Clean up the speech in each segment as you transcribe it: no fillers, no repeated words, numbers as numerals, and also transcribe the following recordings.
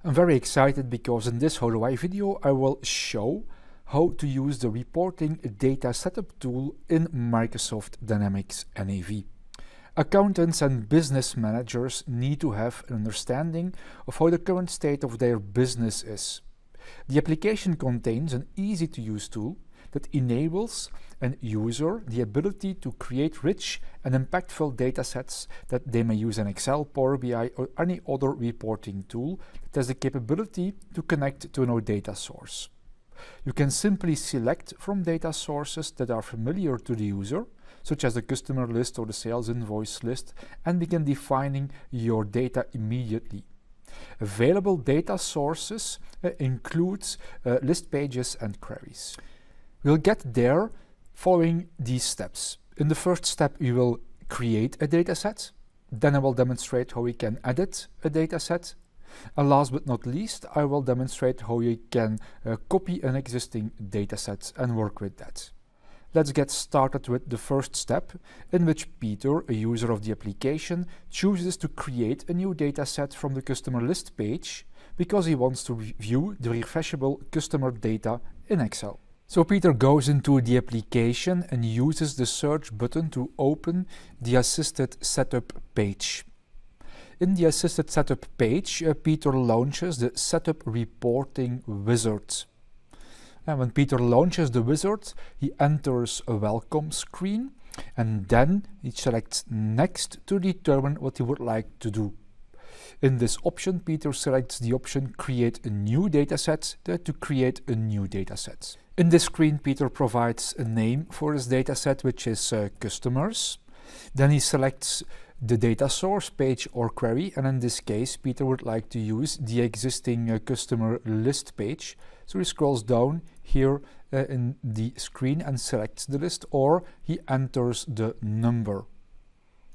I'm very excited because in this How Do I video I will show how to use the reporting data setup tool in Microsoft Dynamics NAV. Accountants and business managers need to have an understanding of how the current state of their business is. The application contains an easy-to-use tool that enables a user the ability to create rich and impactful datasets that they may use in Excel, Power BI, or any other reporting tool that has the capability to connect to no data source. You can simply select from data sources that are familiar to the user, such as the customer list or the sales invoice list, and begin defining your data immediately. Available data sources includes list pages and queries. We'll get there following these steps. In the first step, we will create a dataset. Then I will demonstrate how we can edit a dataset. And last but not least, I will demonstrate how you can copy an existing dataset and work with that. Let's get started with the first step, in which Peter, a user of the application, chooses to create a new dataset from the customer list page because he wants to view the refreshable customer data in Excel. So Peter goes into the application and uses the search button to open the assisted setup page. In the assisted setup page, Peter launches the setup reporting wizard. And when Peter launches the wizard, he enters a welcome screen and then he selects next to determine what he would like to do. In this option, Peter selects the option create a new dataset to create a new dataset. In this screen, Peter provides a name for his dataset, which is customers. Then he selects the data source, page or query, and in this case Peter would like to use the existing customer list page. So he scrolls down here in the screen and selects the list, or he enters the number.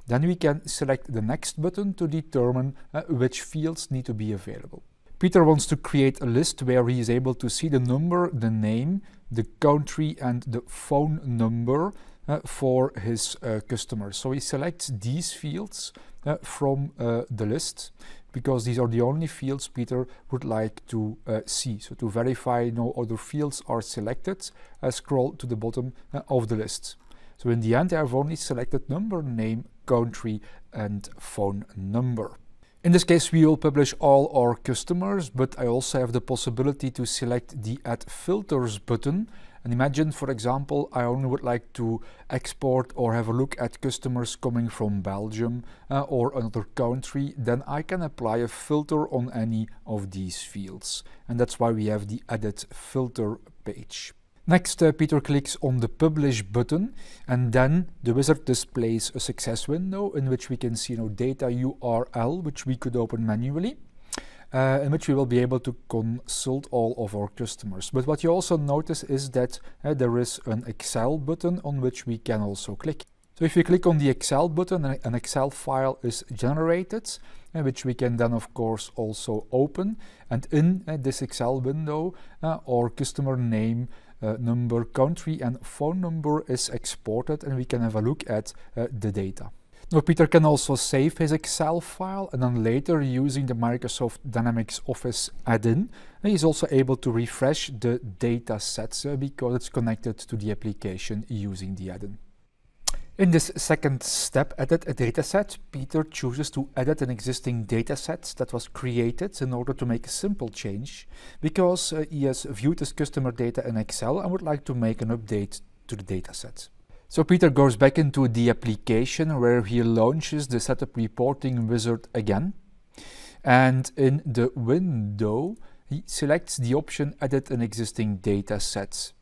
Then we can select the next button to determine which fields need to be available. Peter wants to create a list where he is able to see the number, the name, the country and the phone number for his customers. So he selects these fields from the list because these are the only fields Peter would like to see. So to verify no other fields are selected, scroll to the bottom of the list. So in the end I have only selected number, name, country and phone number. In this case we will publish all our customers, but I also have the possibility to select the Add Filters button. And imagine, for example, I only would like to export or have a look at customers coming from Belgium or another country, then I can apply a filter on any of these fields. And that's why we have the Edit Filter page. Next, Peter clicks on the Publish button, and then the wizard displays a success window in which we can see data URL, which we could open manually, in which we will be able to consult all of our customers. But what you also notice is that there is an Excel button on which we can also click. So if you click on the Excel button, an Excel file is generated, which we can then of course also open. And in this Excel window, our customer name, number, country and phone number is exported, and we can have a look at the data. Now Peter can also save his Excel file, and then later, using the Microsoft Dynamics Office add-in, he's also able to refresh the data sets because it's connected to the application using the add-in. In this second step, edit a dataset, Peter chooses to edit an existing dataset that was created in order to make a simple change because he has viewed his customer data in Excel and would like to make an update to the dataset. So Peter goes back into the application where he launches the setup reporting wizard again. And in the window, he selects the option edit an existing dataset.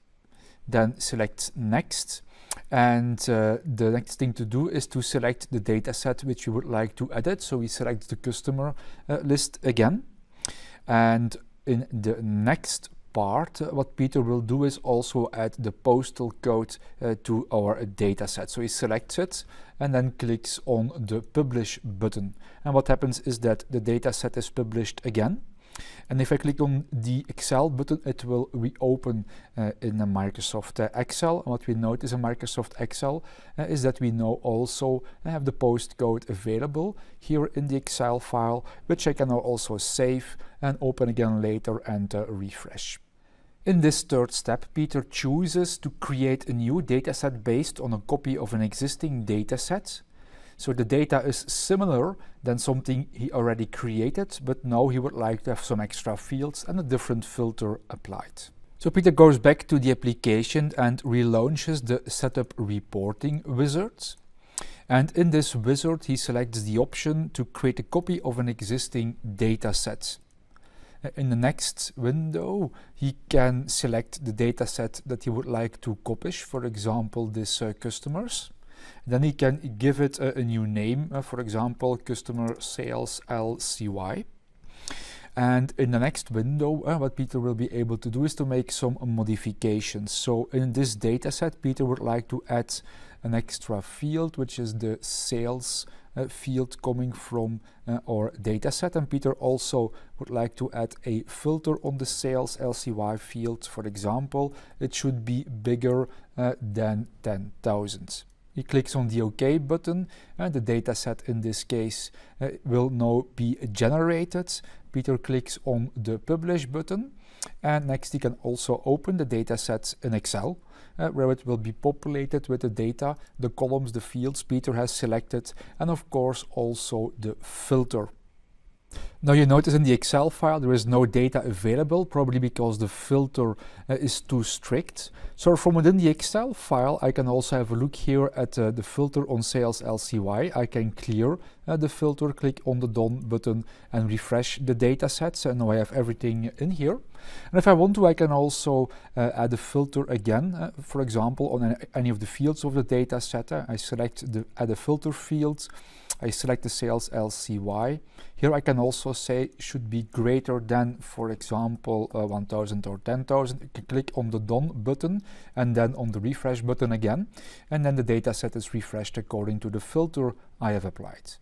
Then selects next. And the next thing to do is to select the dataset which you would like to edit. So we select the customer list again. And in the next part, what Peter will do is also add the postal code to our dataset. So he selects it and then clicks on the Publish button. And what happens is that the dataset is published again. And if I click on the Excel button, it will reopen in a Microsoft Excel. And what we notice in Microsoft Excel is that we now also have the postcode available here in the Excel file, which I can now also save and open again later and refresh. In this third step, Peter chooses to create a new dataset based on a copy of an existing dataset. So the data is similar than something he already created, but now he would like to have some extra fields and a different filter applied. So Peter goes back to the application and relaunches the Setup Reporting wizard. And in this wizard, he selects the option to create a copy of an existing dataset. In the next window, he can select the dataset that he would like to publish, for example, this customers. Then he can give it a new name, for example, Customer Sales LCY. And in the next window, what Peter will be able to do is to make some modifications. So in this dataset, Peter would like to add an extra field, which is the sales field coming from our dataset. And Peter also would like to add a filter on the sales LCY field. For example, it should be bigger than 10,000. He clicks on the OK button, and the dataset in this case will now be generated. Peter clicks on the Publish button, and next he can also open the dataset in Excel, where it will be populated with the data, the columns, the fields Peter has selected, and of course also the filter. Now you notice in the Excel file there is no data available, probably because the filter is too strict. So from within the Excel file I can also have a look here at the filter on Sales LCY. I can clear the filter, click on the Done button and refresh the data sets, and now I have everything in here. And if I want to, I can also add a filter again, for example on any of the fields of the data set. I select the Add a Filter field, I select the Sales LCY. Here I can also say should be greater than, for example, 1000 or 10,000. I can click on the Done button and then on the Refresh button again, and then the data set is refreshed according to the filter I have applied.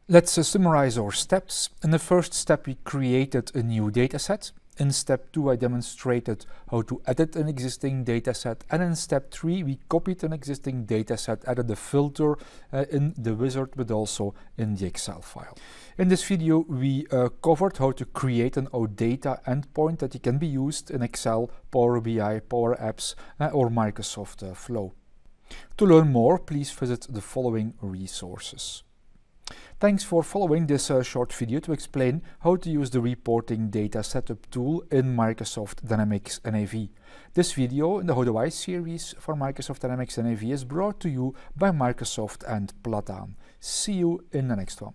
Let's summarize our steps. In the first step we created a new dataset. In step 2 I demonstrated how to edit an existing dataset, and in step 3 we copied an existing dataset, added a filter in the wizard but also in the Excel file. In this video we covered how to create an OData endpoint that can be used in Excel, Power BI, Power Apps or Microsoft Flow. To learn more, please visit the following resources. Thanks for following this short video to explain how to use the Reporting Data Setup tool in Microsoft Dynamics NAV. This video in the How Do I series for Microsoft Dynamics NAV is brought to you by Microsoft and Platan. See you in the next one.